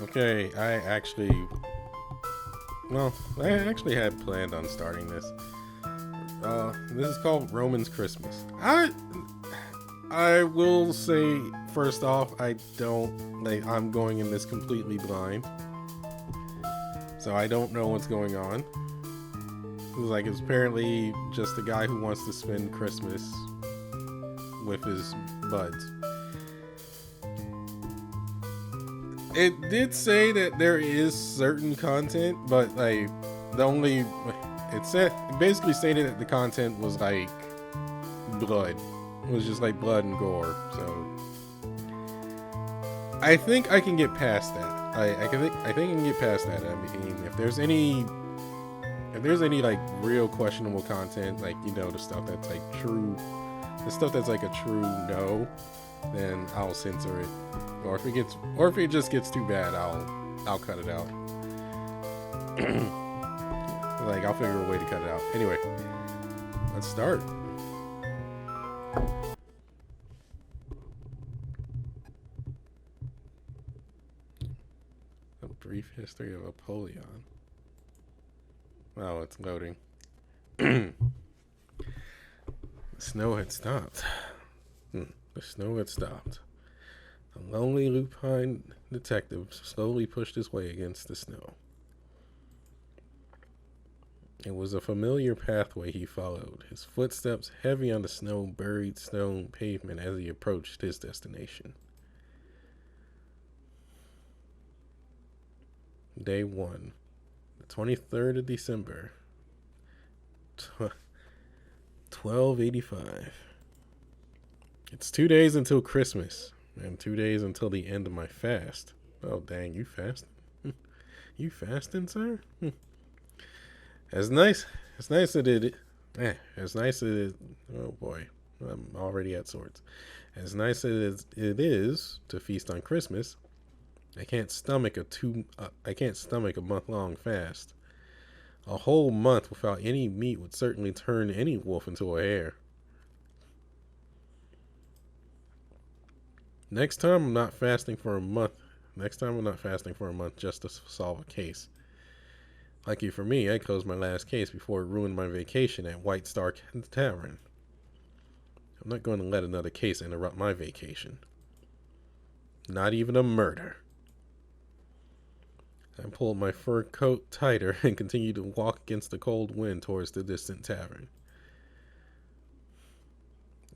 Okay, I actually had planned on starting this. This is called Roman's Christmas. I will say first off, I don't like. I'm going in this completely blind, so I don't know what's going on. It's apparently just a guy who wants to spend Christmas with his buds. It did say that there is certain content, but like the only it basically stated that the content was like blood. It was just like blood and gore. So I think I can get past that. I think I can get past that. I mean, if there's any like real questionable content, like the stuff that's like true, the stuff that's like a true no, then I'll censor it. Or if it just gets too bad, I'll cut it out. Like I'll figure a way to cut it out. Anyway, let's start. A brief history of Apollyon. Oh, it's loading. The snow had stopped. The snow had stopped. The lonely lupine detective slowly pushed his way against the snow. It was a familiar pathway he followed, his footsteps heavy on the snow-buried stone pavement as he approached his destination. Day 1, the 23rd of December, 1285. It's 2 days until Christmas. And 2 days until the end of my fast. Oh, dang, you fasting? You fasting, sir? As nice as it is, oh boy, I'm already at swords. As nice as it is to feast on Christmas, I can't stomach a month-long fast. A whole month without any meat would certainly turn any wolf into a hare. Next time I'm not fasting for a month just to solve a case. Lucky for me, I closed my last case before it ruined my vacation at White Star Tavern. I'm not going to let another case interrupt my vacation. Not even a murder. I pulled my fur coat tighter and continued to walk against the cold wind towards the distant tavern.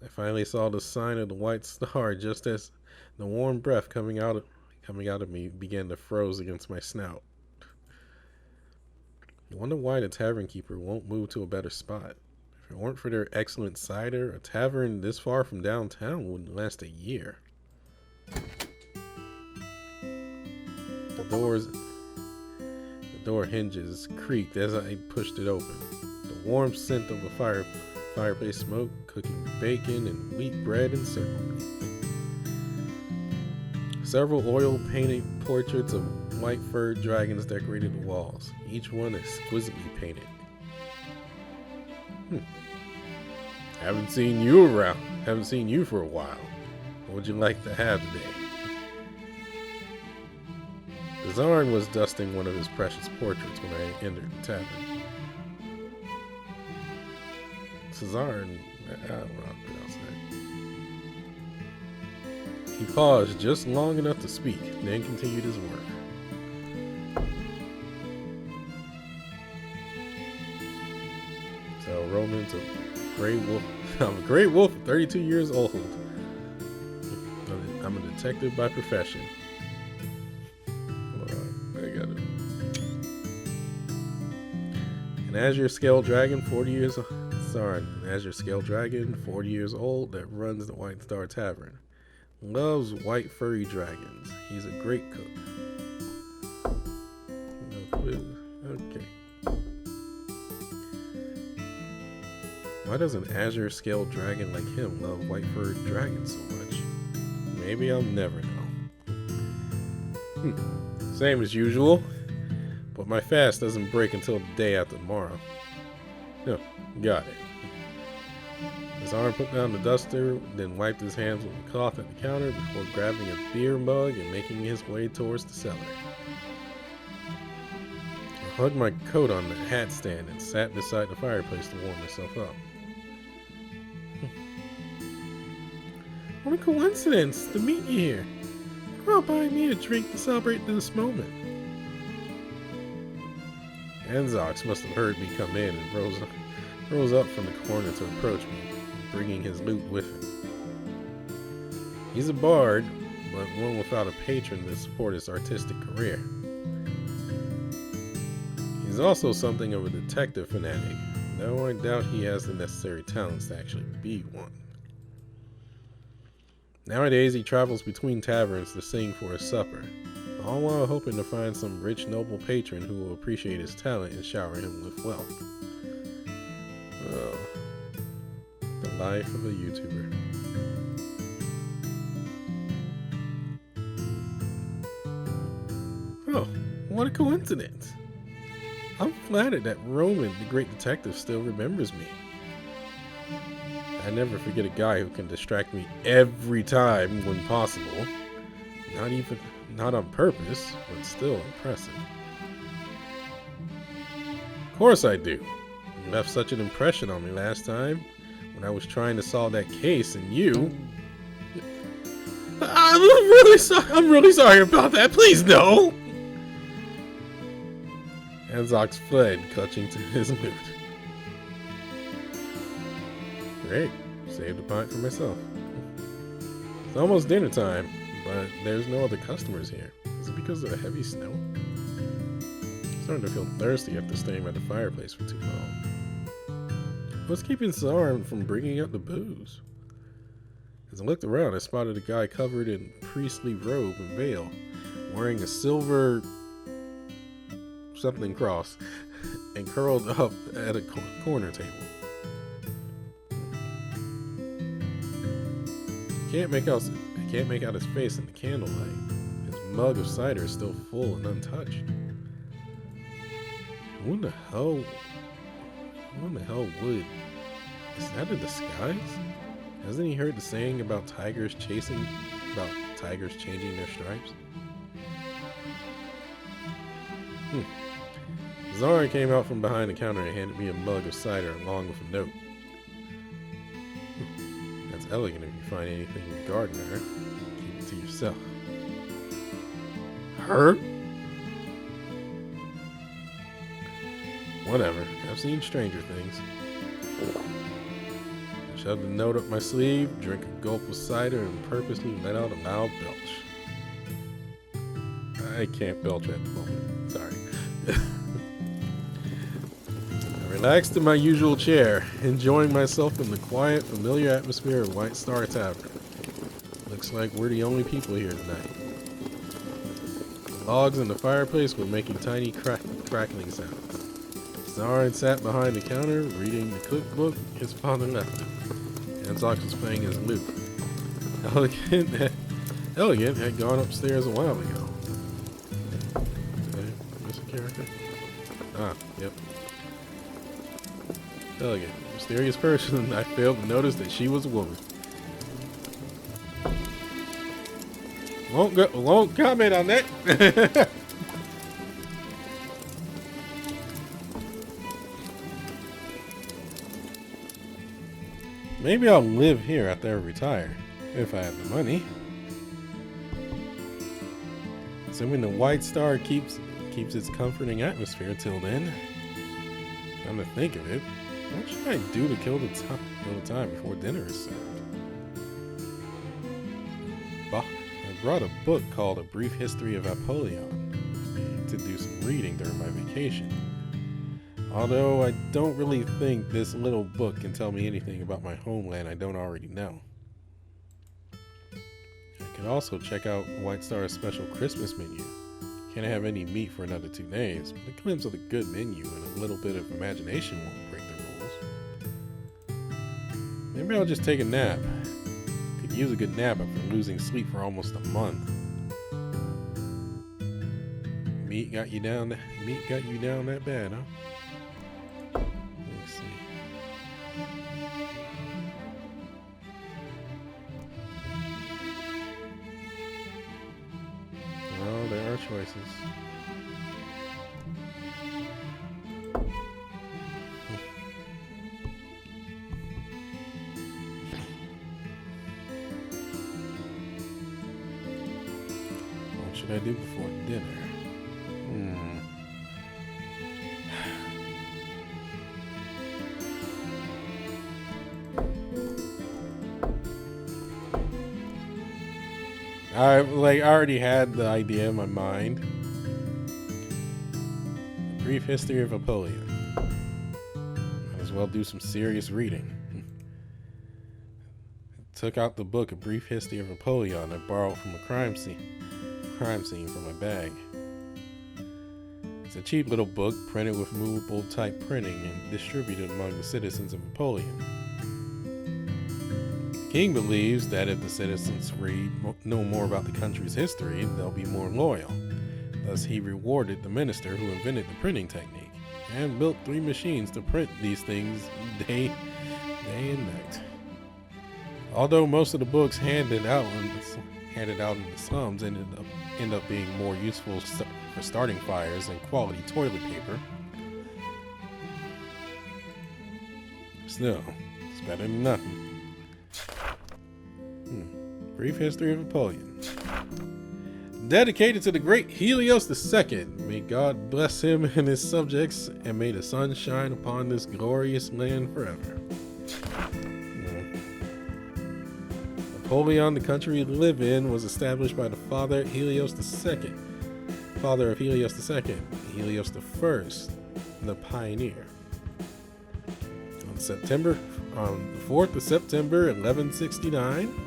I finally saw the sign of the White Star just as the warm breath coming out of me began to froze against my snout. I wonder why the tavern keeper won't move to a better spot. If it weren't for their excellent cider, a tavern this far from downtown wouldn't last a year. The door hinges creaked as I pushed it open. The warm scent of the fireplace smoke, cooking bacon and wheat bread encircled me. Several oil-painted portraits of white-furred dragons decorated the walls, each one exquisitely painted. Haven't seen you for a while. What would you like to have today? The Czarn was dusting one of his precious portraits when I entered the tavern. Czarn, I don't know how to pronounce that. He paused just long enough to speak, then continued his work. So Roman's a gray wolf. I'm a gray wolf, 32 years old. I'm a detective by profession. Hold on, I got it. An azure scale dragon, 40 years old. Sorry, an azure scale dragon, 40 years old, that runs the White Star Tavern. Loves white furry dragons. He's a great cook. No clue. Okay. Why does an azure scale dragon like him love white furred dragons so much? Maybe I'll never know. Same as usual. But my fast doesn't break until the day after tomorrow. No, got it. His arm put down the duster, then wiped his hands with a cloth at the counter before grabbing a beer mug and making his way towards the cellar. I hugged my coat on the hat stand and sat beside the fireplace to warm myself up. What a coincidence to meet you here. Come out buy me a drink to celebrate this moment. Anzox must have heard me come in and rose up from the corner to approach me, bringing his loot with him. He's a bard, but one without a patron to support his artistic career. He's also something of a detective fanatic, though I doubt he has the necessary talents to actually be one. Nowadays, he travels between taverns to sing for his supper, all while hoping to find some rich, noble patron who will appreciate his talent and shower him with wealth. Oh, the life of a YouTuber. Oh, what a coincidence. I'm flattered that Roman, the great detective, still remembers me. I never forget a guy who can distract me every time when possible. Not on purpose, but still impressive. Of course I do. You left such an impression on me last time when I was trying to solve that case, and you... I'm really sorry about that. Please no. Anzox fled, clutching to his loot. Great. Saved a pint for myself. It's almost dinner time, but there's no other customers here. Is it because of the heavy snow? I'm starting to feel thirsty after staying by the fireplace for too long. What's keeping Zarin from bringing up the booze? As I looked around, I spotted a guy covered in priestly robe and veil, wearing a silver something cross, and curled up at a corner table. I can't make out his face in the candlelight. His mug of cider is still full and untouched. Who in the hell would? Is that a disguise? Hasn't he heard the saying about tigers changing their stripes? Zara came out from behind the counter and handed me a mug of cider along with a note. That's elegant if you find anything regarding her. Keep it to yourself. Her? Whatever. I've seen stranger things. I shoved the note up my sleeve, drank a gulp of cider, and purposely let out a loud belch. I can't belch at the moment. Sorry. I relaxed in my usual chair, enjoying myself in the quiet, familiar atmosphere of White Star Tavern. Looks like we're the only people here tonight. The logs in the fireplace were making tiny crackling sounds. Zarin sat behind the counter, reading the cookbook his father left him. Anzox was playing his lute. Elegant had gone upstairs a while ago. Did I miss a character? Ah, yep. Elegant, mysterious person. I failed to notice that she was a woman. Won't comment on that. Maybe I'll live here after I retire, if I have the money. Assuming the White Star keeps its comforting atmosphere till then. Come to think of it, what should I do to kill the time before dinner is served? I brought a book called A Brief History of Apollyon with me to do some reading during my vacation. Although I don't really think this little book can tell me anything about my homeland I don't already know. I could also check out White Star's special Christmas menu. Can't have any meat for another 2 days, but a glimpse of a good menu and a little bit of imagination won't break the rules. Maybe I'll just take a nap. Could use a good nap after losing sleep for almost a month. Meat got you down that bad, huh? Let's see. choices. What should I do before dinner? I already had the idea in my mind. A brief history of Napoleon. Might as well do some serious reading. Took out the book A Brief History of Napoleon I borrowed from a crime scene from my bag. It's a cheap little book printed with movable type printing and distributed among the citizens of Napoleon. The king believes that if the citizens know more about the country's history, they'll be more loyal. Thus, he rewarded the minister who invented the printing technique and built 3 machines to print these things day and night. Although most of the books handed out in the slums end up being more useful for starting fires than quality toilet paper, still, it's better than nothing. Brief History of Napoleon. Dedicated to the great Helios II. May God bless him and his subjects, and may the sun shine upon this glorious land forever. Napoleon, the country we live in, was established by the father of Helios II, Helios I, the pioneer. On the 4th of September 1169,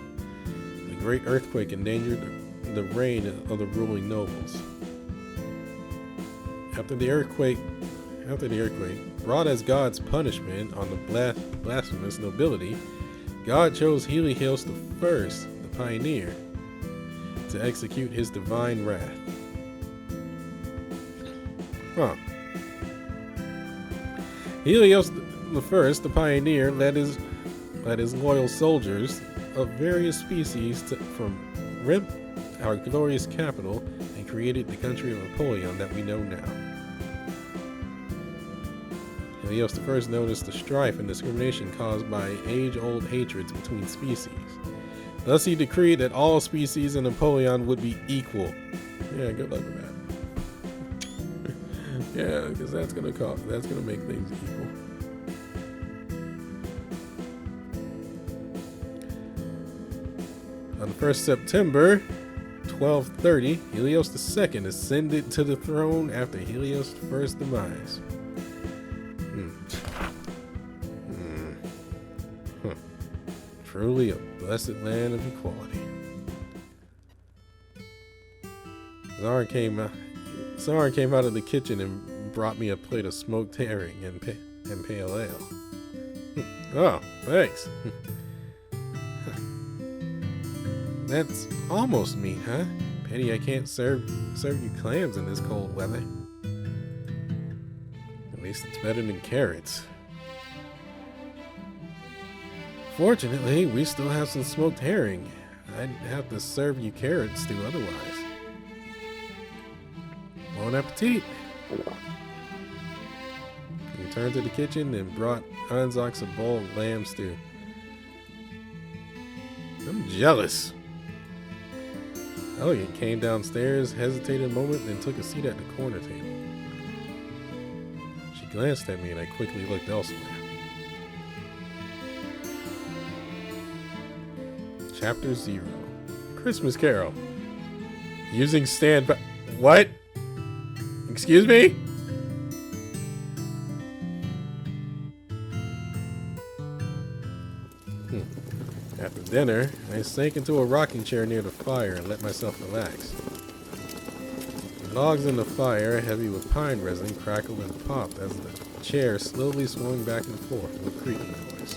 a great earthquake endangered the reign of the ruling nobles. After the earthquake, brought as God's punishment on the blasphemous nobility, God chose Helios I, the pioneer, to execute his divine wrath. Helios I, the pioneer, led his loyal soldiers of various species from rip our glorious capital and created the country of Napoleon that we know now. Helios I noticed the strife and discrimination caused by age-old hatreds between species. Thus he decreed that all species in Napoleon would be equal. Yeah, good luck with that. Yeah, because that's gonna make things equal. On the 1st September 1230, Helios II ascended to the throne after Helios I's demise. Truly a blessed land of equality. Czar came out of the kitchen and brought me a plate of smoked herring and pale ale. Oh, thanks. That's almost meat, huh? Pity I can't serve you clams in this cold weather. At least it's better than carrots. Fortunately, we still have some smoked herring. I'd have to serve you carrots too otherwise. Bon appetit! He returned to the kitchen and brought Anzacs a bowl of lamb stew. I'm jealous. Elliot came downstairs, hesitated a moment, then took a seat at the corner table. She glanced at me and I quickly looked elsewhere. Chapter 0. Christmas Carol. Using standby... What? Excuse me? After dinner, I sank into a rocking chair near the fire and let myself relax. The logs in the fire, heavy with pine resin, crackled and popped as the chair slowly swung back and forth with a creaking noise.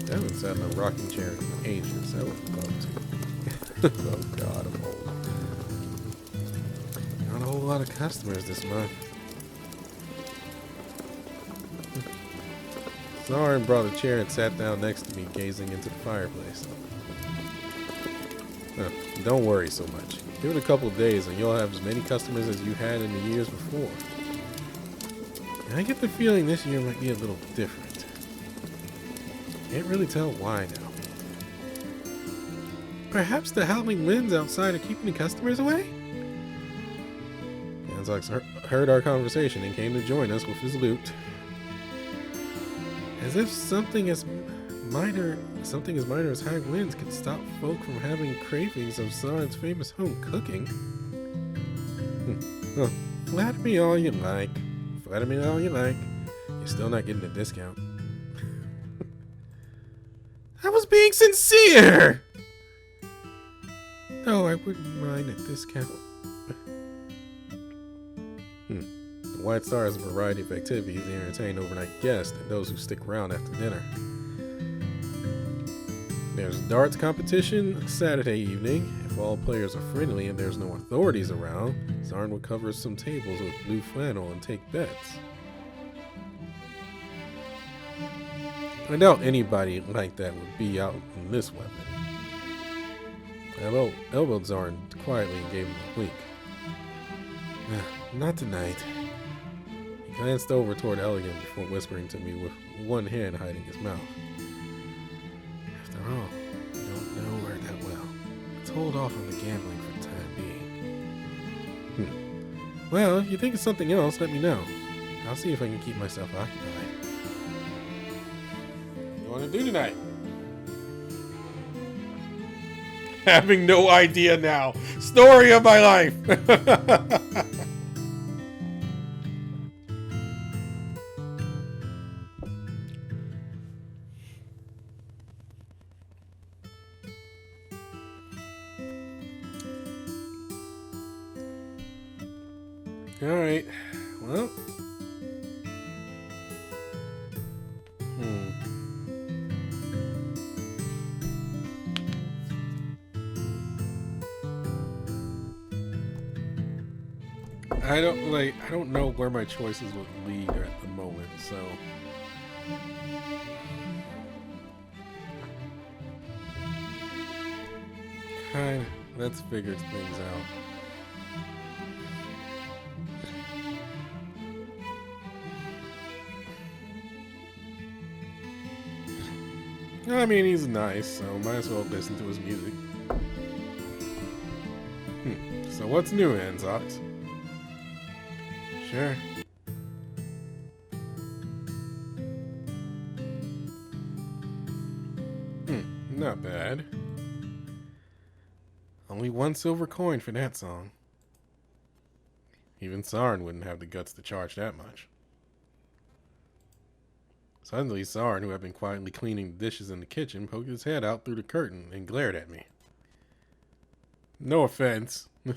I haven't sat in a rocking chair in ages. I would love to. Oh God, I'm old. Not a whole lot of customers this month. Zarin brought a chair and sat down next to me, gazing into the fireplace. Uh, don't worry so much. Give it a couple of days and you'll have as many customers as you had in the years before. And I get the feeling this year might be a little different. Can't really tell why now. Perhaps the howling winds outside are keeping the customers away? Anzox heard our conversation and came to join us with his loot. As if something as minor as high winds could stop folk from having cravings of Zaren's famous home cooking. Oh, flatter me all you like. Flatter me all you like. You're still not getting a discount. I was being sincere! Oh, I wouldn't mind a discount. The White Star has a variety of activities to entertain overnight guests and those who stick around after dinner. There's darts competition Saturday evening. If all players are friendly and there's no authorities around, Zaren will cover some tables with blue flannel and take bets. I doubt anybody like that would be out in this weapon. I elbowed Zaren quietly and gave him a wink. Not tonight. He glanced over toward Elegant before whispering to me with one hand hiding his mouth. After all, we don't know her that well. Let's hold off on the gambling for the time being. Well, if you think of something else, let me know. I'll see if I can keep myself occupied. What do you want to do tonight? Having no idea now. Story of my life. All right. Well. I don't know where my choices would lead at the moment, so let's figure things out. I mean, he's nice, so might as well listen to his music. So what's new, Anzox? Sure. Not bad. Only one silver coin for that song. Even Zaren wouldn't have the guts to charge that much. Suddenly, Zaren, who had been quietly cleaning the dishes in the kitchen, poked his head out through the curtain and glared at me. No offense. I'm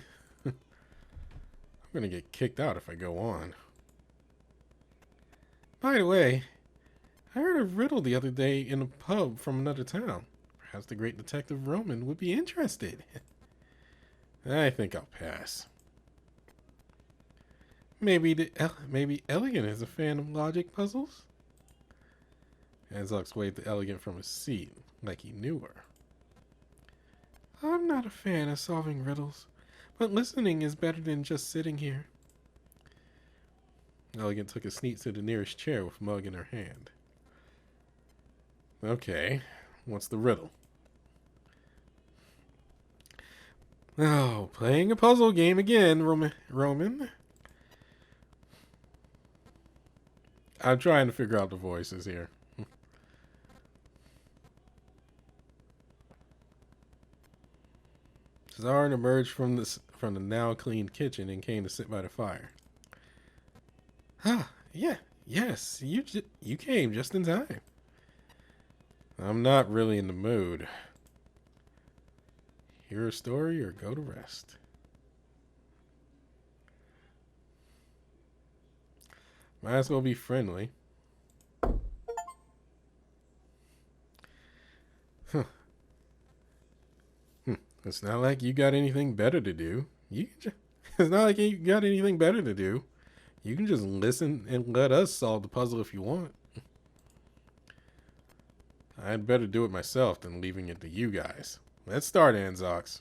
gonna get kicked out if I go on. By the way, I heard a riddle the other day in a pub from another town. Perhaps the great detective Roman would be interested. I think I'll pass. Maybe Elegant is a fan of logic puzzles? Anzox waved the Elegant from his seat, like he knew her. I'm not a fan of solving riddles, but listening is better than just sitting here. Elegant took a seat to the nearest chair with a mug in her hand. Okay, what's the riddle? Oh, playing a puzzle game again, Roman. I'm trying to figure out the voices here. Zaren emerged from the now cleaned kitchen and came to sit by the fire. Yes, you came just in time. I'm not really in the mood. Hear a story or go to rest. Might as well be friendly. It's not like you got anything better to do. It's not like you got anything better to do. You can just listen and let us solve the puzzle if you want. I'd better do it myself than leaving it to you guys. Let's start, Anzox.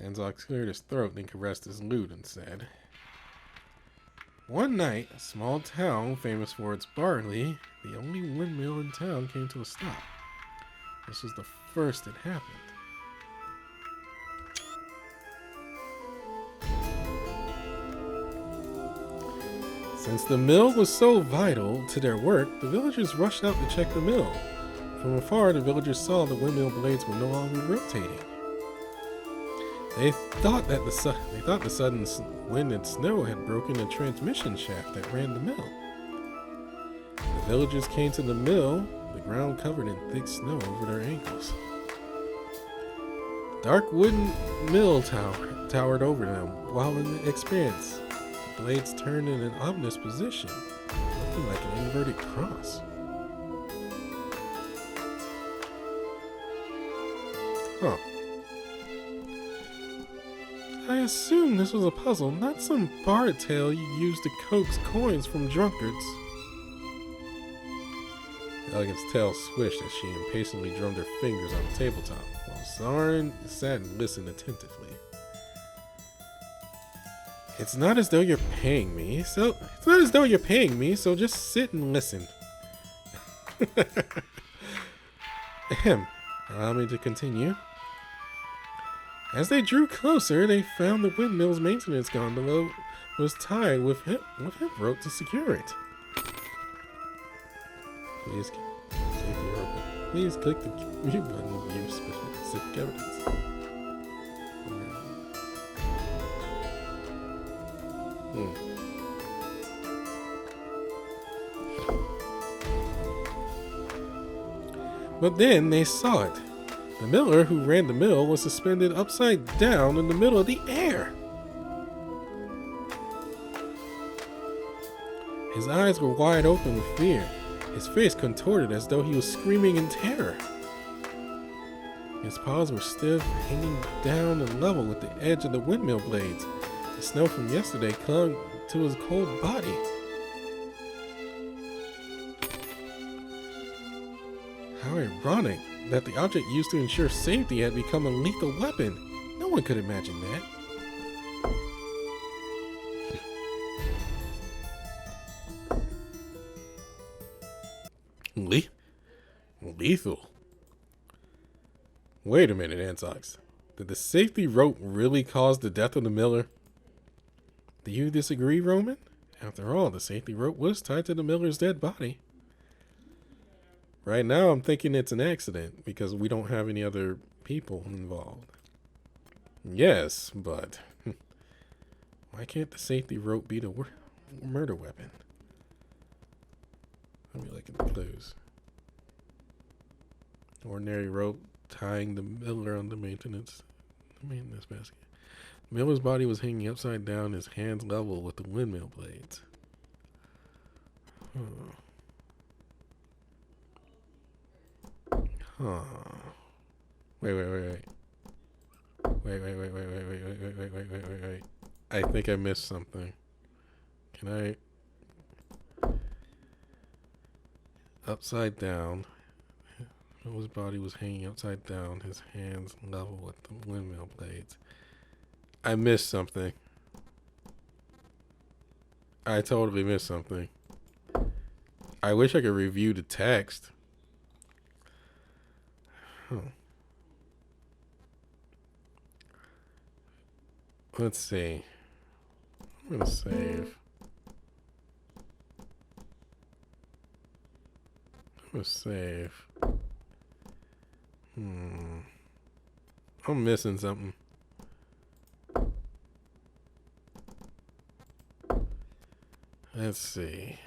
Anzox cleared his throat and caressed his lute and said, one night, a small town famous for its barley, the only windmill in town, came to a stop. This was the first it happened. Since the mill was so vital to their work, the villagers rushed out to check the mill. From afar, the villagers saw the windmill blades were no longer rotating. They thought the sudden wind and snow had broken the transmission shaft that ran the mill. The villagers came to the mill, the ground covered in thick snow over their ankles. The dark wooden mill towered over them, while in the expanse, the blades turned in an ominous position, looking like an inverted cross. Huh. I assume this was a puzzle, not some bard tale you used to coax coins from drunkards. Elegant's tail swished as she impatiently drummed her fingers on the tabletop, while Zarin sat and listened attentively. It's not as though you're paying me, so just sit and listen. Ahem. Allow me to continue. As they drew closer, they found the windmill's maintenance gondola was tied with hemp rope to secure it. Please click the view button to view specific evidence. But then they saw it. The miller who ran the mill was suspended upside down in the middle of the air. His eyes were wide open with fear, his face contorted as though he was screaming in terror. His paws were stiff, hanging down and level with the edge of the windmill blades. The snow from yesterday clung to his cold body. How ironic that the object used to ensure safety had become a lethal weapon. No one could imagine that. Lethal? Wait a minute, Anzox. Did the safety rope really cause the death of the miller? Do you disagree, Roman? After all, the safety rope was tied to the miller's dead body. Right now, I'm thinking it's an accident because we don't have any other people involved. Yes, but why can't the safety rope be the murder weapon? Let me look at the clues. Ordinary rope tying the miller on the maintenance basket. The miller's body was hanging upside down, his hands level with the windmill blades. Wait. I think I missed something. Can I? Upside down. His body was hanging upside down, his hands level with the windmill blades. I missed something. I totally missed something. I wish I could review the text. Let's see. I'm gonna save. I'm missing something. Let's see.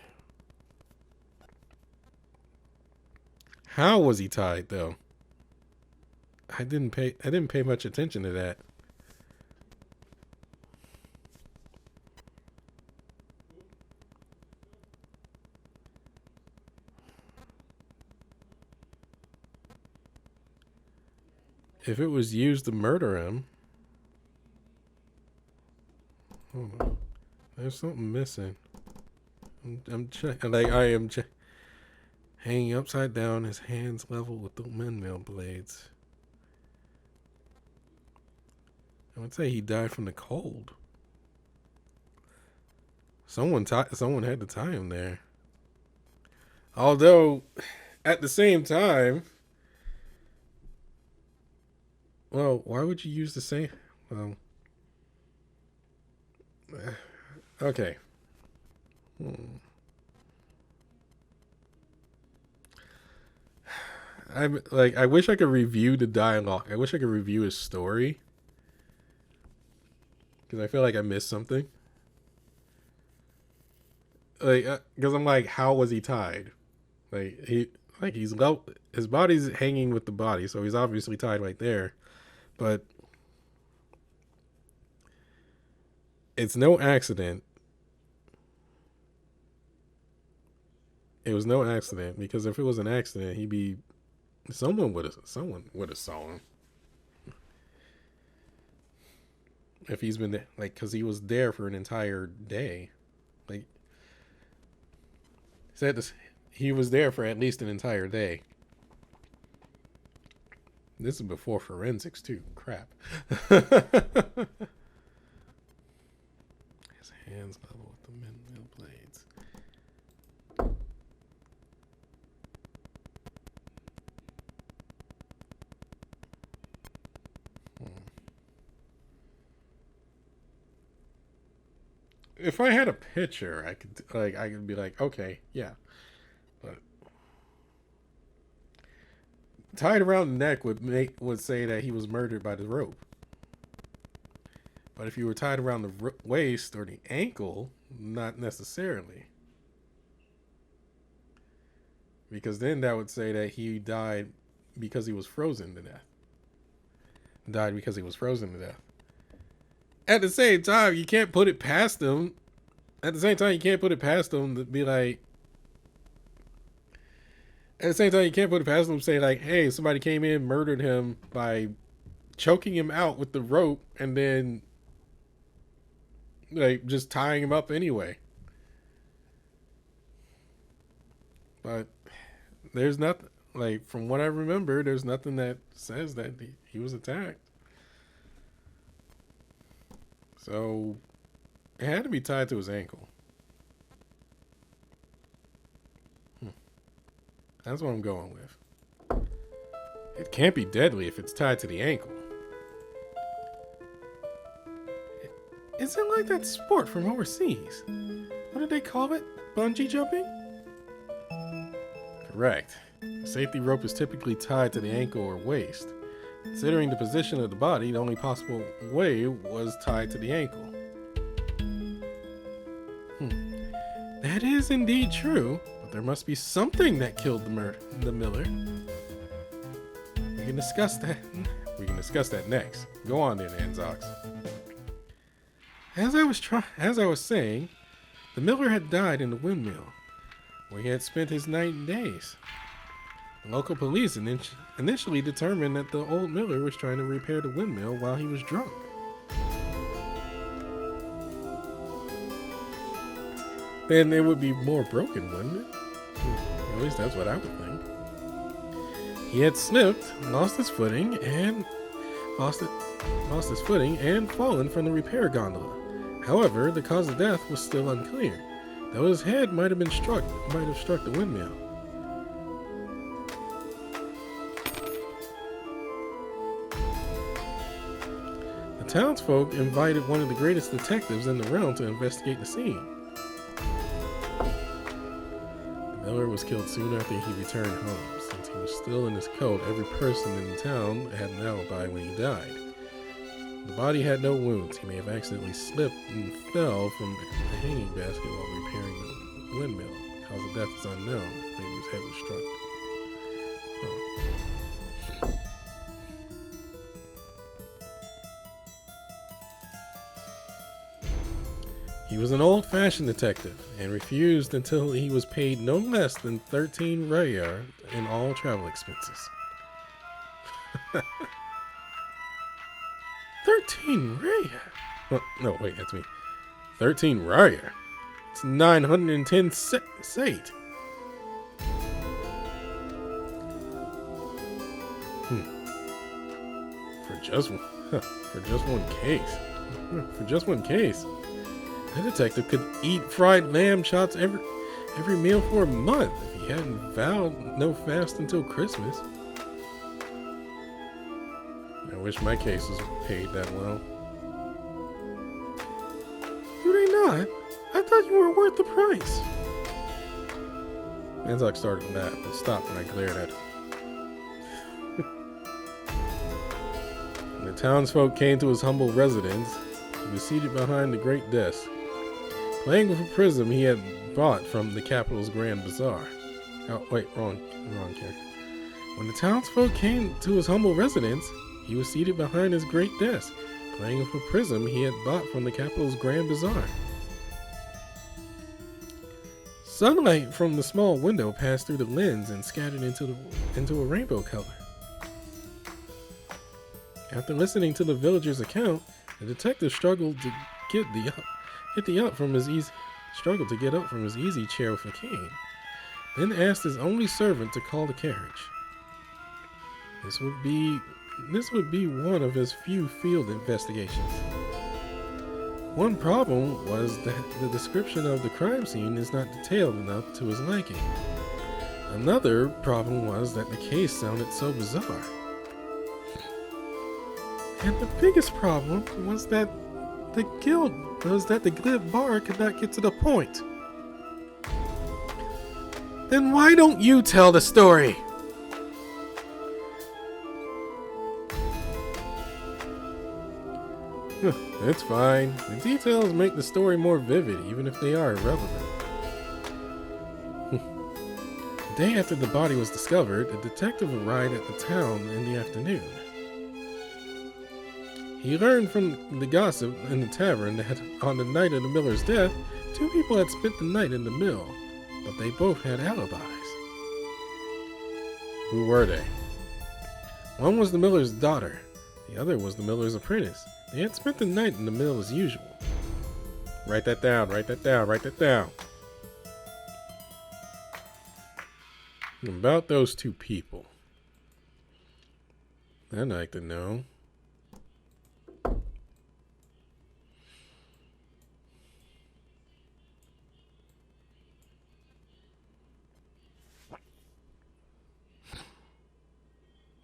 How was he tied though? I didn't pay much attention to that. If it was used to murder him, hold on. There's something missing. I'm checking. Like I am. hanging upside down, his hands level with the windmill blades. I would say he died from the cold. Someone had to tie him there. Although, at the same time, well, why would you use the same? Well, okay. I wish I could review the dialogue. I wish I could review his story because I feel like I missed something. Because I'm like, how was he tied? His body's hanging with the body, so he's obviously tied right there. But it's no accident. It was no accident because if it was an accident, someone would have saw him. If he's been there, because he was there for an entire day, said this, he was there for at least an entire day. This is before forensics too. Crap. His hands level with the windmill blades. If I had a picture, I could be like, okay, yeah. But tied around the neck would say that he was murdered by the rope. But if you were tied around the waist or the ankle, not necessarily. Because then that would say that he died because he was frozen to death. Died because he was frozen to death. At the same time, you can't put it past him. At the same time, you can't put it past him to be like. At the same time, you can't put it past him to say like, "Hey, somebody came in, murdered him by choking him out with the rope, and then just tying him up anyway." But there's nothing from what I remember. There's nothing that says that he was attacked. So it had to be tied to his ankle. That's what I'm going with. It can't be deadly if it's tied to the ankle. Is it like that sport from overseas? What do they call it? Bungee jumping? Correct. The safety rope is typically tied to the ankle or waist. Considering the position of the body, the only possible way was tied to the ankle. That is indeed true, but there must be something that killed the miller. We can discuss that. We can discuss that next. Go on then, Anzox. As I was saying, the miller had died in the windmill, where he had spent his night and days. The local police initially determined that the old miller was trying to repair the windmill while he was drunk. Then it would be more broken, wouldn't it? At least that's what I would think. He had slipped, lost his footing, and fallen from the repair gondola. However, the cause of death was still unclear, though his head might have struck the windmill. The townsfolk invited one of the greatest detectives in the realm to investigate the scene. The miller was killed soon after he returned home. Since he was still in his coat, every person in the town had an alibi when he died. The body had no wounds. He may have accidentally slipped and fell from the hanging basket while repairing the windmill. The cause of death is unknown. Maybe his head was struck. He was an old-fashioned detective and refused until he was paid no less than 13 rayar in all travel expenses. 13 rayar? Well, no, wait, that's me. 13 rayar. It's 910 sate. For just one case. For just one case. That detective could eat fried lamb chops every meal for a month if he hadn't vowed no fast until Christmas. I wish my cases paid that well. Do they not? I thought you were worth the price. Manzok started to laugh, but stopped when I glared at him. When the townsfolk came to his humble residence, he was seated behind the great desk, playing with a prism he had bought from the capital's grand bazaar. Oh, wait, wrong character. When the townsfolk came to his humble residence, he was seated behind his great desk, playing with a prism he had bought from the capital's grand bazaar. Sunlight from the small window passed through the lens and scattered into a rainbow color. After listening to the villager's account, the detective struggled to get up from his easy chair with a cane, then asked his only servant to call the carriage. This would be one of his few field investigations. One problem was that the description of the crime scene is not detailed enough to his liking. Another problem was that the case sounded so bizarre. And the biggest problem was that the glib bar could not get to the point. Then why don't you tell the story? It's fine. The details make the story more vivid, even if they are irrelevant. The day after the body was discovered, a detective arrived at the town in the afternoon. He learned from the gossip in the tavern that on the night of the miller's death, 2 people had spent the night in the mill, but they both had alibis. Who were they? One was the miller's daughter. The other was the miller's apprentice. They had spent the night in the mill as usual. Write that down, write that down, write that down. About those 2 people. I'd like to know.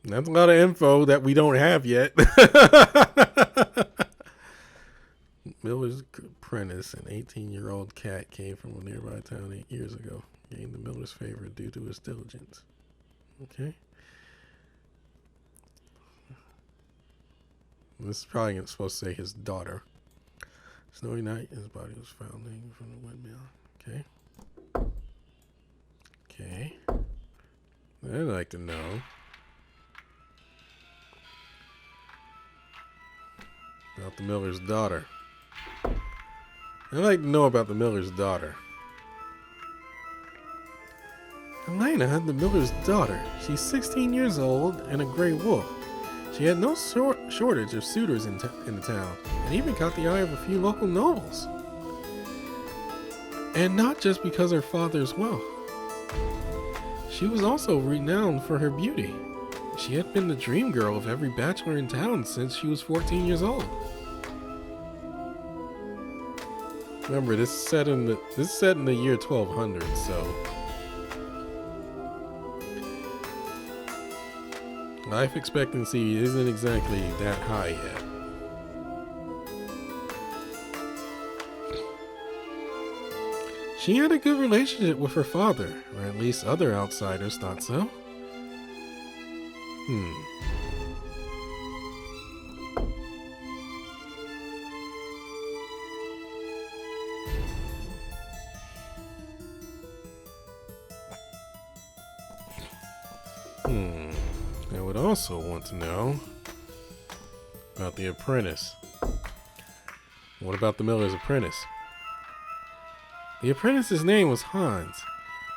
That's a lot of info that we don't have yet. Miller's apprentice, an 18-year-old cat, came from a nearby town 8 years ago. Gained the miller's favor due to his diligence. Okay. This is probably supposed to say his daughter. Snowy night, his body was found hanging from the windmill. Okay. Okay. I'd like to know. About the miller's daughter. I'd like to know about the miller's daughter. Elena, the miller's daughter. She's 16 years old and a gray wolf. She had no shortage of suitors in the town, and even caught the eye of a few local nobles. And not just because her father's wealth. She was also renowned for her beauty. She had been the dream girl of every bachelor in town since she was 14 years old. Remember, this is set in the year 1200, so life expectancy isn't exactly that high yet. She had a good relationship with her father, or at least other outsiders thought so. I would also want to know about the apprentice. What about the miller's apprentice? The apprentice's name was Hans.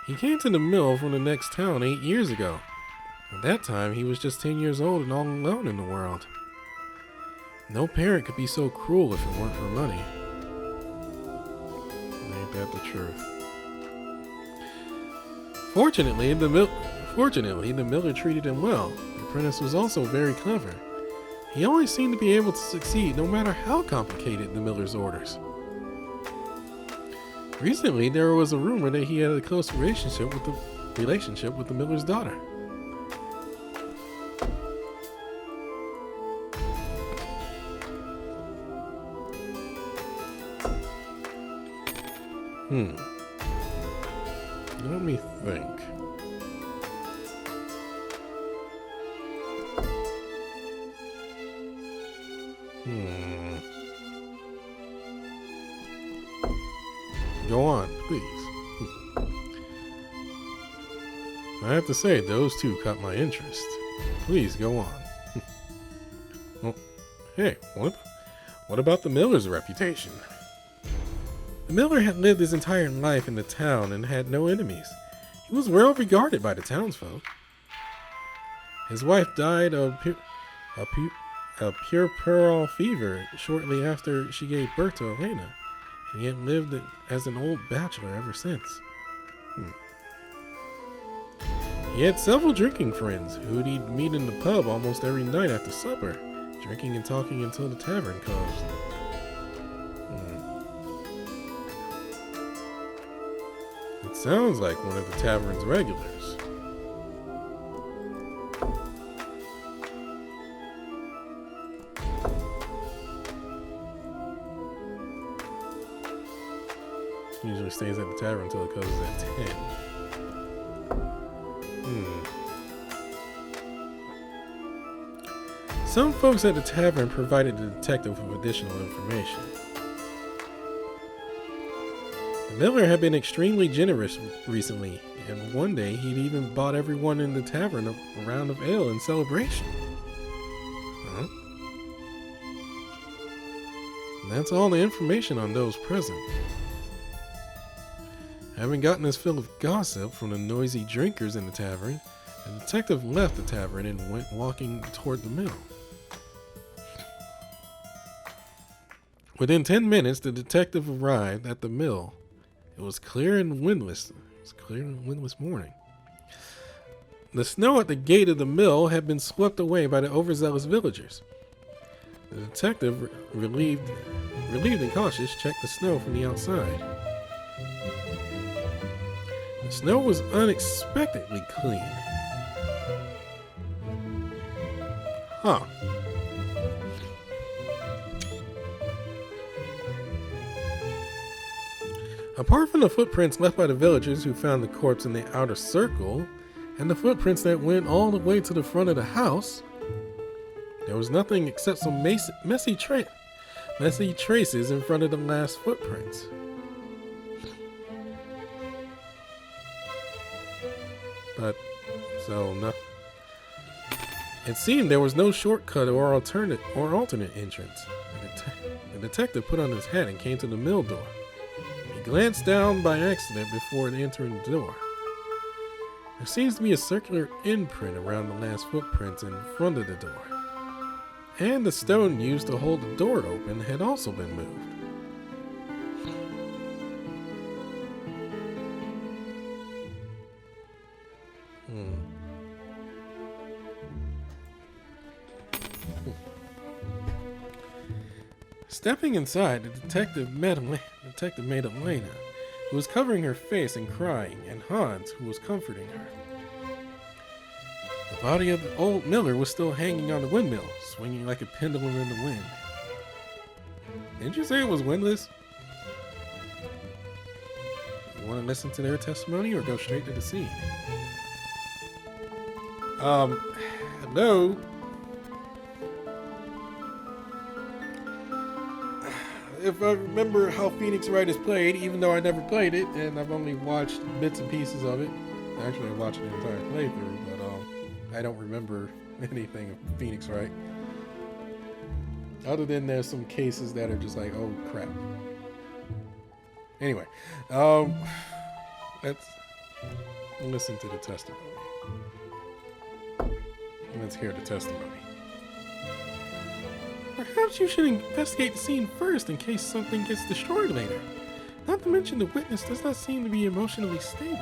He came to the mill from the next town 8 years ago. At that time, he was just 10 years old and all alone in the world. No parent could be so cruel if it weren't for money. Ain't that the truth? Fortunately, the miller treated him well. The apprentice was also very clever. He always seemed to be able to succeed no matter how complicated the miller's orders. Recently, there was a rumor that he had a close relationship with the miller's daughter. Let me think. Go on, please. I have to say, those two caught my interest. Please, go on. Well, hey, what about the miller's reputation? The miller had lived his entire life in the town and had no enemies. He was well regarded by the townsfolk. His wife died of puerperal fever shortly after she gave birth to Elena, and he had lived as an old bachelor ever since. He had several drinking friends who he'd meet in the pub almost every night after supper, drinking and talking until the tavern closed. It sounds like one of the tavern's regulars. Usually stays at the tavern until it closes at 10. Some folks at the tavern provided the detective with additional information. The miller had been extremely generous recently, and one day he'd even bought everyone in the tavern a round of ale in celebration. And that's all the information on those present. Having gotten his fill of gossip from the noisy drinkers in the tavern, the detective left the tavern and went walking toward the mill. Within 10 minutes, the detective arrived at the mill. It was clear and windless. Morning. The snow at the gate of the mill had been swept away by the overzealous villagers. The detective, relieved and cautious, checked the snow from the outside. The snow was unexpectedly clean. Apart from the footprints left by the villagers who found the corpse in the outer circle, and the footprints that went all the way to the front of the house, there was nothing except some messy traces in front of the last footprints. It seemed there was no shortcut or alternate entrance. The detective put on his hat and came to the mill door. He glanced down by accident before entering the door. There seems to be a circular imprint around the last footprints in front of the door. And the stone used to hold the door open had also been moved. Stepping inside, the detective made Elena, who was covering her face and crying, and Hans, who was comforting her. The body of the old miller was still hanging on the windmill, swinging like a pendulum in the wind. Didn't you say it was windless? You want to listen to their testimony or go straight to the scene? Hello? If I remember how Phoenix Wright is played, even though I never played it, and I've only watched bits and pieces of it. Actually, I watched the entire playthrough, but I don't remember anything of Phoenix Wright. Other than there's some cases that are just like, oh crap. Anyway, let's listen to the testimony. Let's hear the testimony. Perhaps you should investigate the scene first in case something gets destroyed later. Not to mention the witness does not seem to be emotionally stable.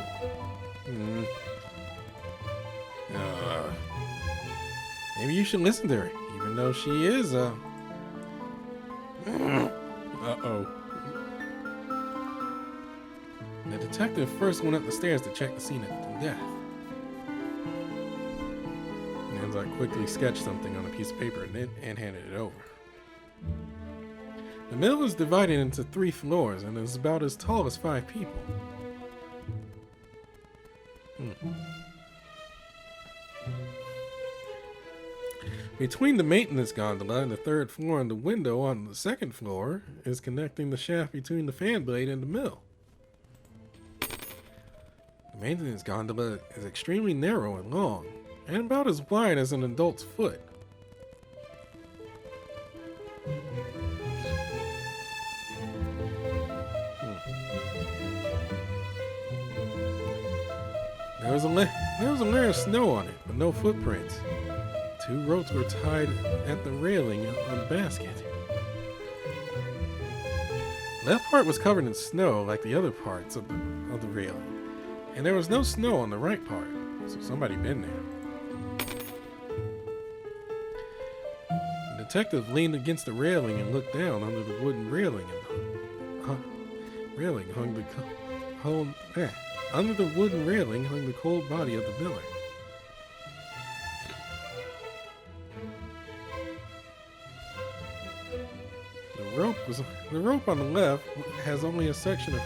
Maybe you should listen to her, even Even though she is a... Uh-oh. The detective first went up the stairs to check the scene of the death. Anzac quickly sketched something on a piece of paper and handed it over. The mill is divided into 3 floors and is about as tall as 5 people. Between the maintenance gondola and the 3rd floor and the window on the 2nd floor is connecting the shaft between the fan blade and the mill. The maintenance gondola is extremely narrow and long, and about as wide as an adult's foot. There was a layer of snow on it, but no footprints. 2 ropes were tied at the railing on the basket. The left part was covered in snow like the other parts of the railing, and there was no snow on the right part, so somebody been there. The detective leaned against the railing and looked down under the wooden railing under the wooden railing hung the cold body of the miller. The rope on the left has only a section of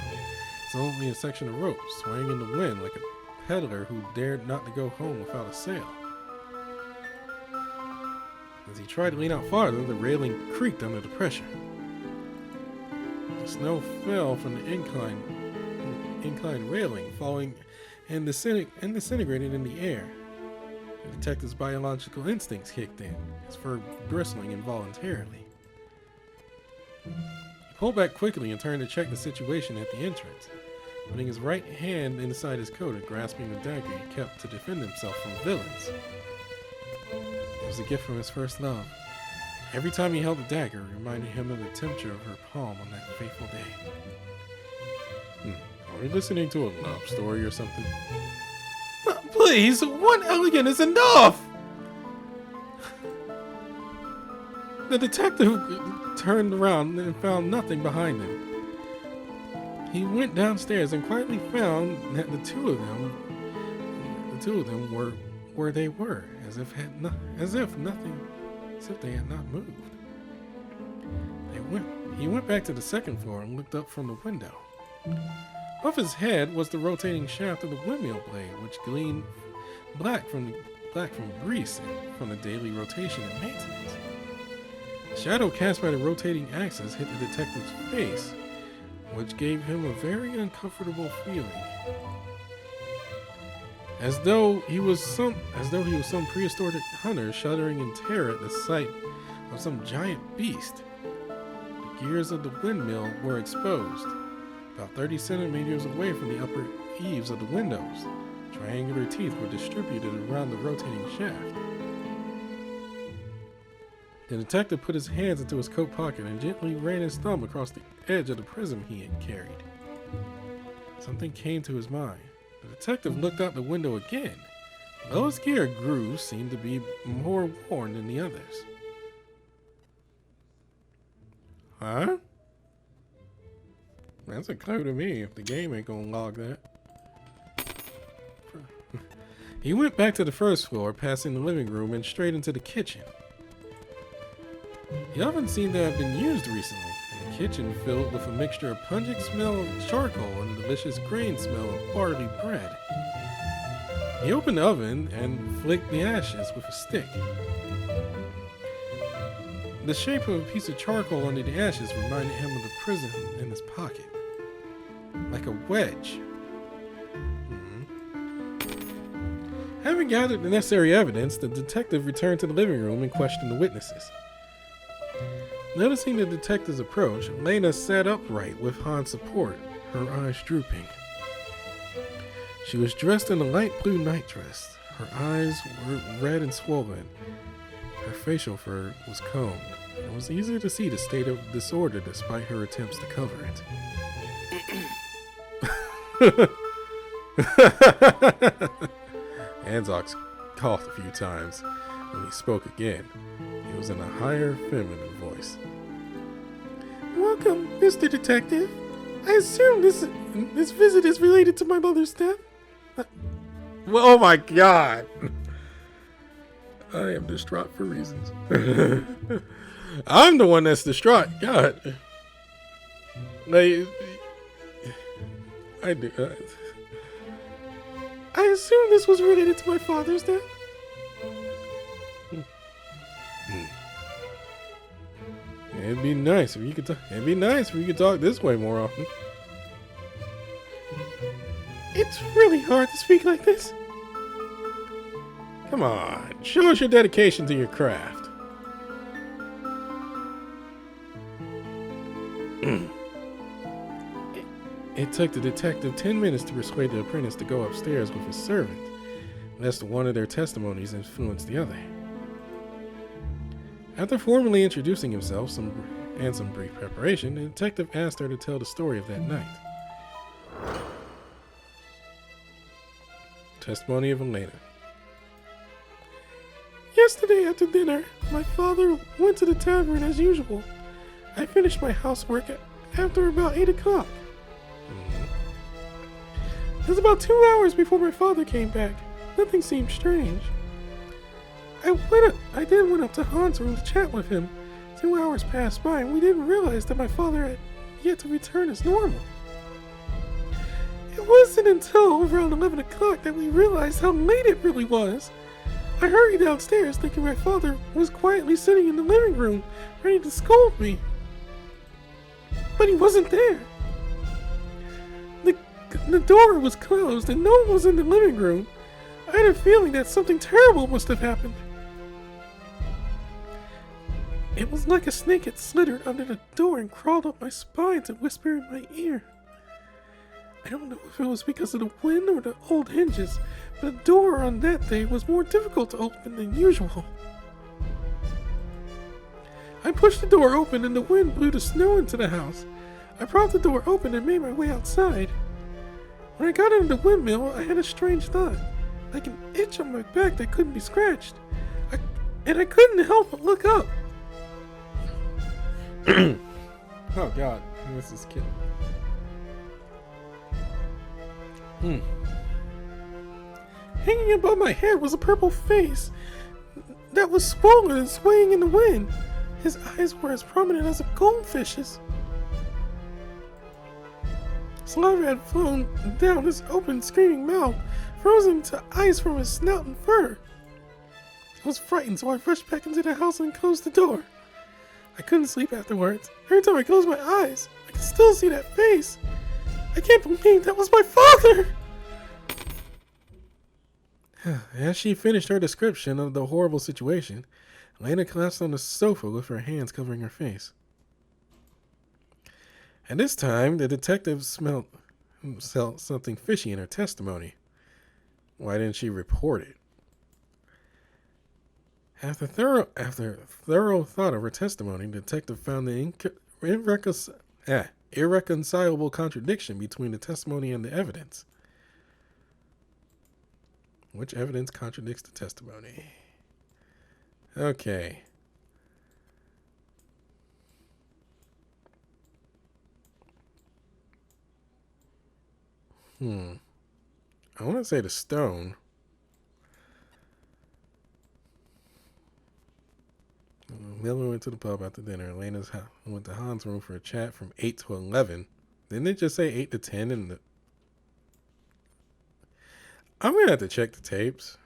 rope swaying in the wind like a peddler who dared not to go home without a sail. As he tried to lean out farther, the railing creaked under the pressure. The snow fell from the inclined railing, falling and disintegrated in the air. The detective's biological instincts kicked in, his fur bristling involuntarily. He pulled back quickly and turned to check the situation at the entrance, putting his right hand inside his coat and grasping the dagger he kept to defend himself from villains. It was a gift from his first love. Every time he held the dagger, it reminded him of the temperature of her palm on that fateful day. Are we listening to a love story or something? Please, 1 elegant is enough! The detective turned around and found nothing behind him. He went downstairs and quietly found that the two of them were where they were, as if they had not moved. He went back to the 2nd floor and looked up from the window. Above his head was the rotating shaft of the windmill blade, which gleamed black from grease and from the daily rotation and maintenance. The shadow cast by the rotating axis hit the detective's face, which gave him a very uncomfortable feeling. As though he was some prehistoric hunter shuddering in terror at the sight of some giant beast. The gears of the windmill were exposed, about 30 centimeters away from the upper eaves of the windows. Triangular teeth were distributed around the rotating shaft. The detective put his hands into his coat pocket and gently ran his thumb across the edge of the prism he had carried. Something came to his mind. The detective looked out the window again. Those gear grooves seemed to be more worn than the others. Huh? That's a clue to me if the game ain't gonna log that. He went back to the 1st floor, passing the living room and straight into the kitchen. The oven seemed to have been used recently, and the kitchen filled with a mixture of pungent smell of charcoal and a delicious grain smell of barley bread. He opened the oven and flicked the ashes with a stick. The shape of a piece of charcoal under the ashes reminded him of the prism in his pocket, like a wedge. Having gathered the necessary evidence, the detective returned to the living room and questioned the witnesses. Noticing the detective's approach, Lena sat upright with Han's support, her eyes drooping. She was dressed in a light blue nightdress. Her eyes were red and swollen. Her facial fur was combed. It was easy to see the state of disorder despite her attempts to cover it. Anzox coughed a few times when he spoke again. He was in a higher, feminine voice. Welcome, Mr. Detective. I assume this visit is related to my mother's death. Oh my god! I am distraught for reasons. I'm the one that's distraught. God. Like, I do. I assume this was related to my father's death. It'd be nice if you could talk. It'd be nice if you could talk this way more often. It's really hard to speak like this. Come on, show us your dedication to your craft. It took the detective 10 minutes to persuade the apprentice to go upstairs with his servant, lest one of their testimonies influence the other. After formally introducing himself and some brief preparation, the detective asked her to tell the story of that night. Testimony of Elena. Yesterday after dinner, my father went to the tavern as usual. I finished my housework after about 8 o'clock. It was about 2 hours before my father came back. Nothing seemed strange. I then went up to Hans' room to chat with him. 2 hours passed by and we didn't realize that my father had yet to return as normal. It wasn't until around 11 o'clock that we realized how late it really was. I hurried downstairs thinking my father was quietly sitting in the living room, ready to scold me. But he wasn't there. The door was closed and no one was in the living room. I had a feeling that something terrible must have happened. It was like a snake had slithered under the door and crawled up my spine to whisper in my ear. I don't know if it was because of the wind or the old hinges, but the door on that day was more difficult to open than usual. I pushed the door open and the wind blew the snow into the house. I propped the door open and made my way outside. When I got into the windmill, I had a strange thought, like an itch on my back that couldn't be scratched. I couldn't help but look up. Oh God, this is killing. Hanging above my head was a purple face that was swollen and swaying in the wind. His eyes were as prominent as a goldfish's. Saliva had flown down his open, screaming mouth, frozen to ice from his snout and fur. I was frightened, so I rushed back into the house and closed the door. I couldn't sleep afterwards. Every time I closed my eyes, I could still see that face. I can't believe that was my father! As she finished her description of the horrible situation, Elena collapsed on the sofa with her hands covering her face. At this time, the detective smelled something fishy in her testimony. Why didn't she report it? After thorough thought of her testimony, the detective found the irreconcilable contradiction between the testimony and the evidence. Which evidence contradicts the testimony? Okay. I want to say the stone. Miller went to the pub after dinner. Elena's went to Hans' room for a chat from 8 to 11. Didn't it just say 8 to 10 in the... I'm going to have to check the tapes.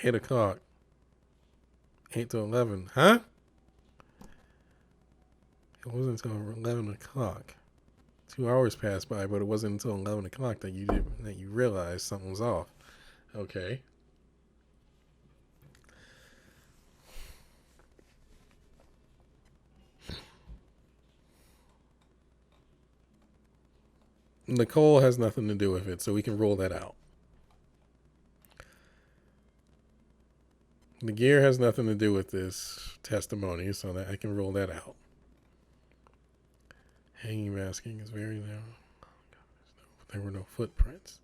Eight o'clock. 8 to 11. Huh? It wasn't until 11 o'clock. 2 hours passed by, but it wasn't until 11 o'clock that you realized something was off. Okay. Nicole has nothing to do with it, so we can rule that out. The gear has nothing to do with this testimony, so that I can rule that out. Hanging masking is very narrow. There were no footprints.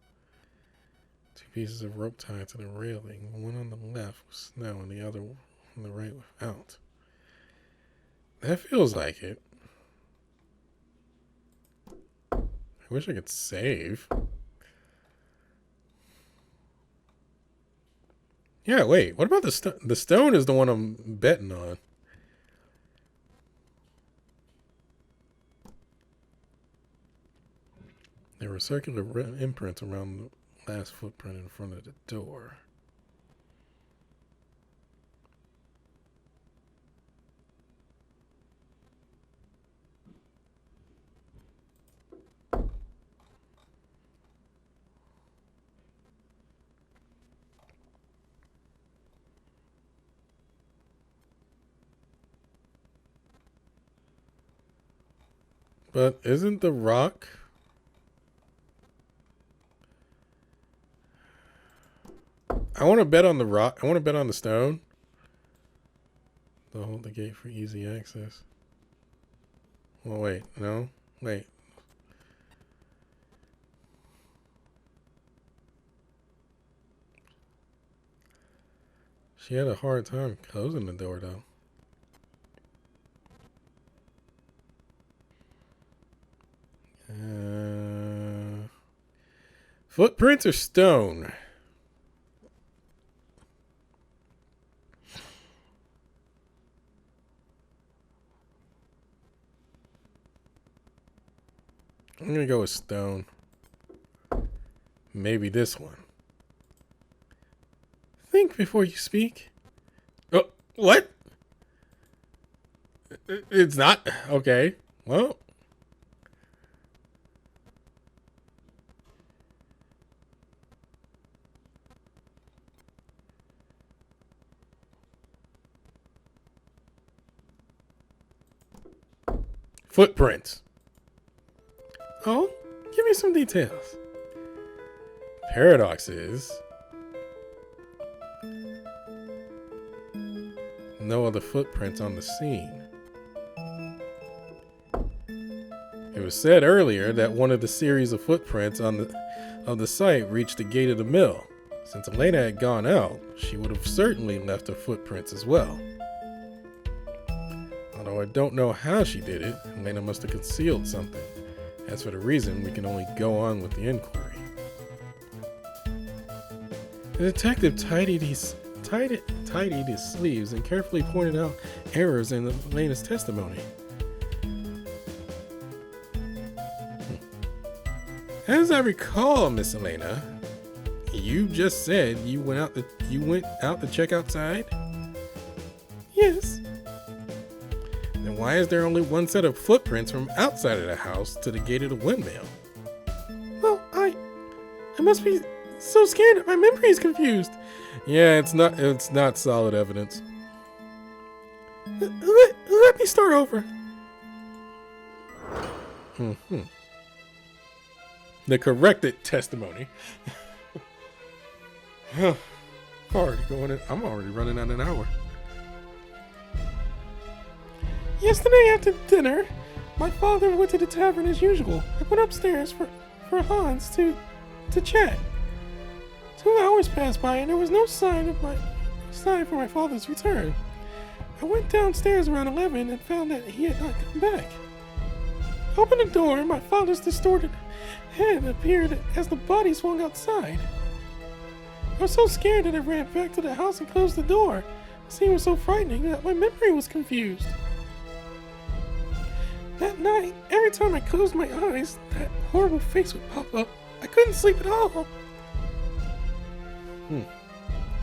2 pieces of rope tied to the railing. One on the left with snow and the other on the right without. That feels like it. I wish I could save. Yeah, wait. What about the stone? The stone is the one I'm betting on. There were circular imprints around the last footprint in front of the door. But isn't the rock... I want to bet on the rock. I want to bet on the stone. They'll hold the gate for easy access. Well, wait. No. Wait. She had a hard time closing the door, though. Footprints or stone? I'm going to go with stone. Maybe this one. Think before you speak. Oh, what? It's not? Okay. Well. Footprints. Oh, give me some details. Paradox is no other footprints on the scene. It was said earlier that one of the series of footprints on the site reached the gate of the mill. Since Elena had gone out, she would have certainly left her footprints as well. Although I don't know how she did it, Elena must have concealed something. As for the reason, we can only go on with the inquiry. The detective tidied his sleeves and carefully pointed out errors in Elena's testimony. As I recall, Miss Elena, you just said you went out to check outside? Yes. Then why is there only one set of footprints from outside of the house to the gate of the windmill? Well, I must be so scared that my memory is confused. Yeah, it's not solid evidence. Let me start over. The corrected testimony. I'm already running on an hour. Yesterday after dinner, my father went to the tavern as usual. I went upstairs for Hans to chat. 2 hours passed by and there was no sign for my father's return. I went downstairs around 11 and found that he had not come back. I opened the door and my father's distorted head appeared as the body swung outside. I was so scared that I ran back to the house and closed the door. The scene was so frightening that my memory was confused. That night, every time I closed my eyes, that horrible face would pop up. I couldn't sleep at all.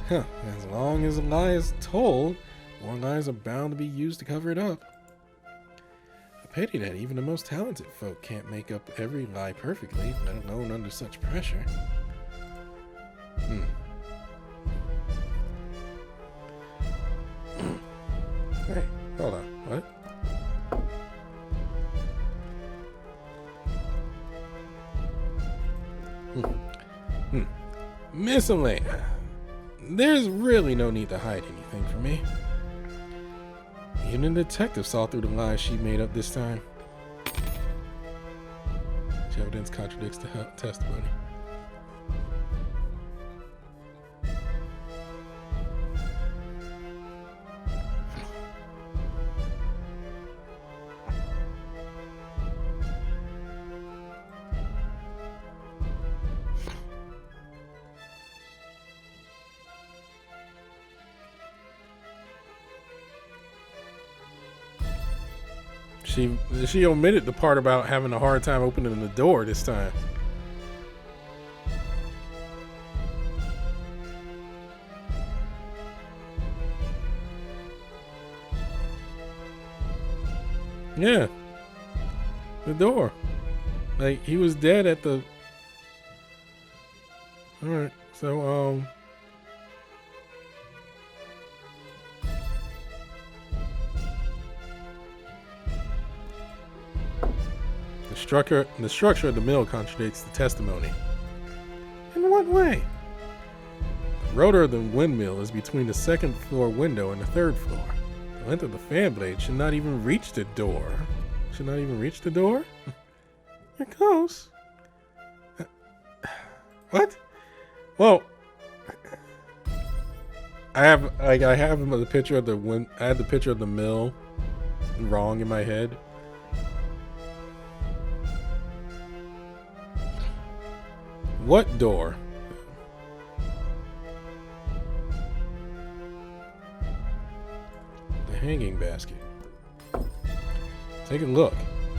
As long as a lie is told, more lies are bound to be used to cover it up. A pity that even the most talented folk can't make up every lie perfectly, let alone under such pressure. Hey, hold on. What? Miss Elena, there's really no need to hide anything. me. Even the detective saw through the lies she made up this time. Which evidence contradicts the testimony. She omitted the part about having a hard time opening the door this time. Yeah. The door. Like, he was dead at the... Alright, so, The structure of the mill contradicts the testimony. In what way? The rotor of the windmill is between the second floor window and the third floor. The length of the fan blade should not even reach the door. Should not even reach the door? You're close. What? Well, I have the picture of I had the picture of the mill wrong in my head. What door? The hanging basket. Take a look.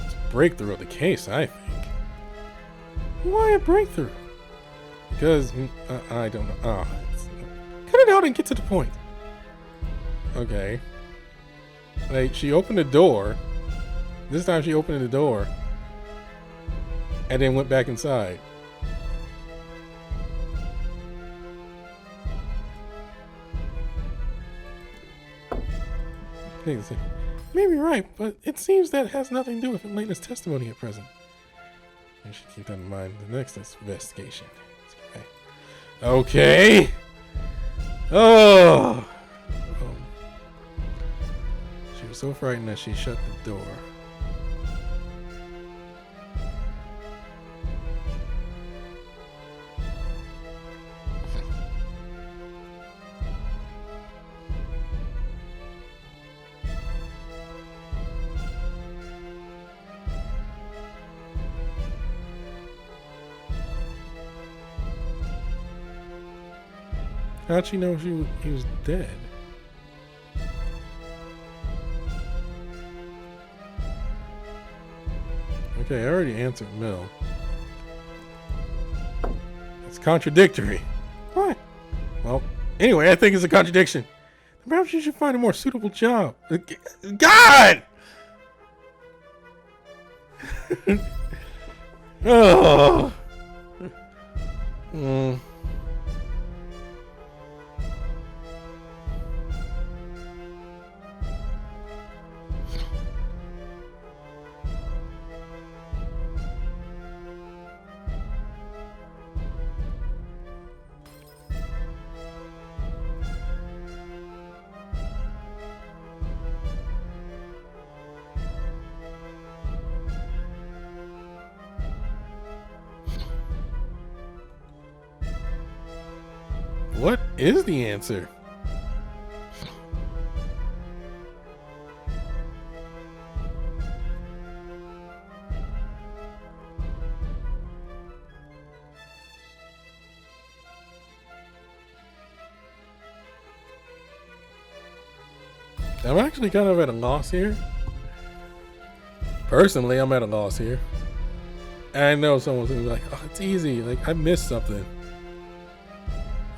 It's a breakthrough of the case, I think. Why a breakthrough? Because I don't know. Cut it out and get to the point. Okay. Like, she opened the door. This time she opened the door and then went back inside. Maybe right, but it seems that has nothing to do with Elena's testimony at present. I should keep that in mind in the next investigation. Okay. Oh. She was so frightened that she shut the door. How'd she know he was dead? Okay, I already answered Mill. It's contradictory. What? Well, anyway, I think it's a contradiction. Perhaps you should find a more suitable job. God! Oh. What is the answer? I'm actually kind of at a loss here. Personally, I'm at a loss here. I know someone's gonna be like, "Oh, it's easy. Like, I missed something."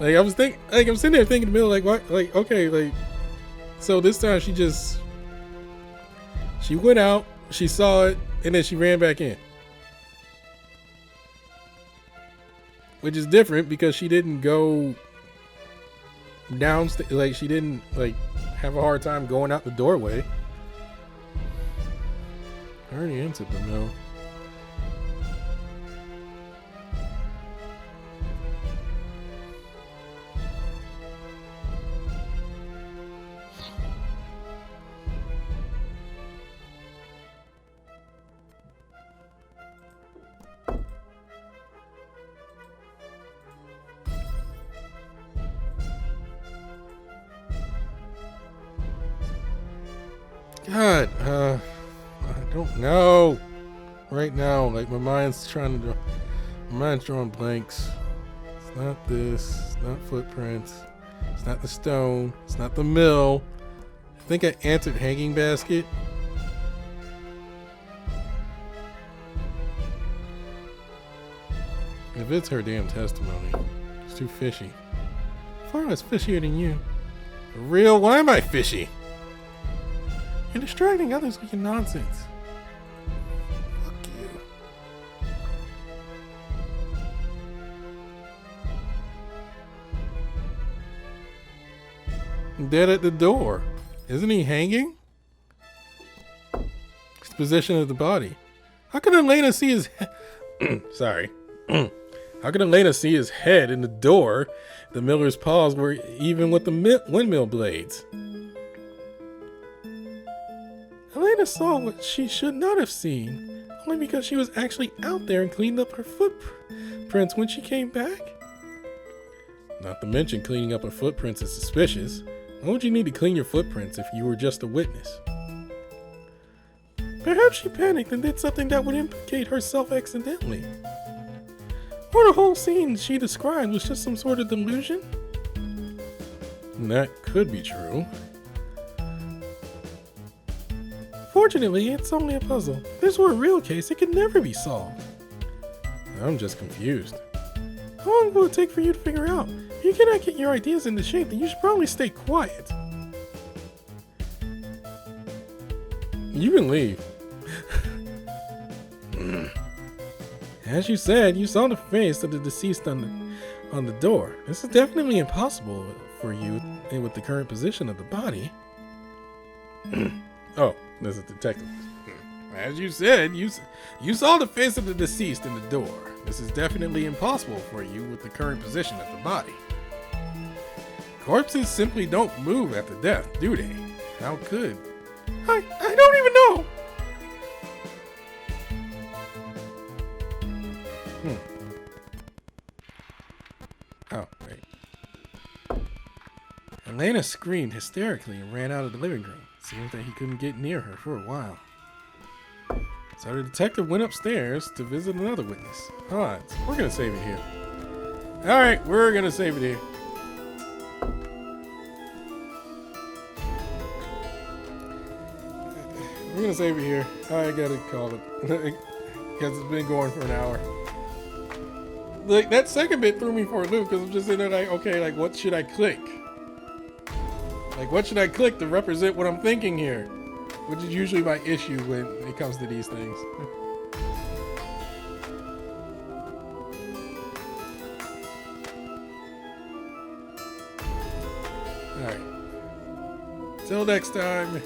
Like, I'm sitting there thinking in the middle, like, what? Like, okay, like, so this time she went out, she saw it, and then she ran back in. Which is different because she didn't go downstairs, like, she didn't, like, have a hard time going out the doorway. I already answered them, though. God, I don't know. Right now, like my mind's trying to draw. My mind's drawing blanks. It's not this. It's not footprints. It's not the stone. It's not the mill. I think I answered hanging basket. If it's her damn testimony, it's too fishy. Far less fishier than you. For real? Why am I fishy? You're distracting others with your nonsense. Fuck you. Dead at the door. Isn't he hanging? It's the position of the body. How can Elena see his head? Sorry. How can Elena see his head in the door? The miller's paws were even with the windmill blades. Elena saw what she should not have seen, only because she was actually out there and cleaned up her footprints when she came back. Not to mention cleaning up her footprints is suspicious. Why would you need to clean your footprints if you were just a witness? Perhaps she panicked and did something that would implicate herself accidentally. Or the whole scene she described was just some sort of delusion? That could be true. Fortunately, it's only a puzzle. If this were a real case, it could never be solved. I'm just confused. How long will it take for you to figure out? If you cannot get your ideas into shape, then you should probably stay quiet. You can leave. As you said, you saw the face of the deceased on the door. This is definitely impossible for you with the current position of the body. Oh, there's a detective. As you said, you saw the face of the deceased in the door. This is definitely impossible for you with the current position of the body. Corpses simply don't move after death, do they? How could? I don't even know! Oh, wait. Elena screamed hysterically and ran out of the living room. It seems that he couldn't get near her for a while. So the detective went upstairs to visit another witness. Hans, we're gonna save it here. Alright, we're gonna save it here. We're gonna save it here. I gotta call it. Because it's been going for an hour. Like, that second bit threw me for a loop because I'm just sitting there like, okay, like, what should I click? Like, what should I click to represent what I'm thinking here? Which is usually my issue when it comes to these things. Alright. Till next time.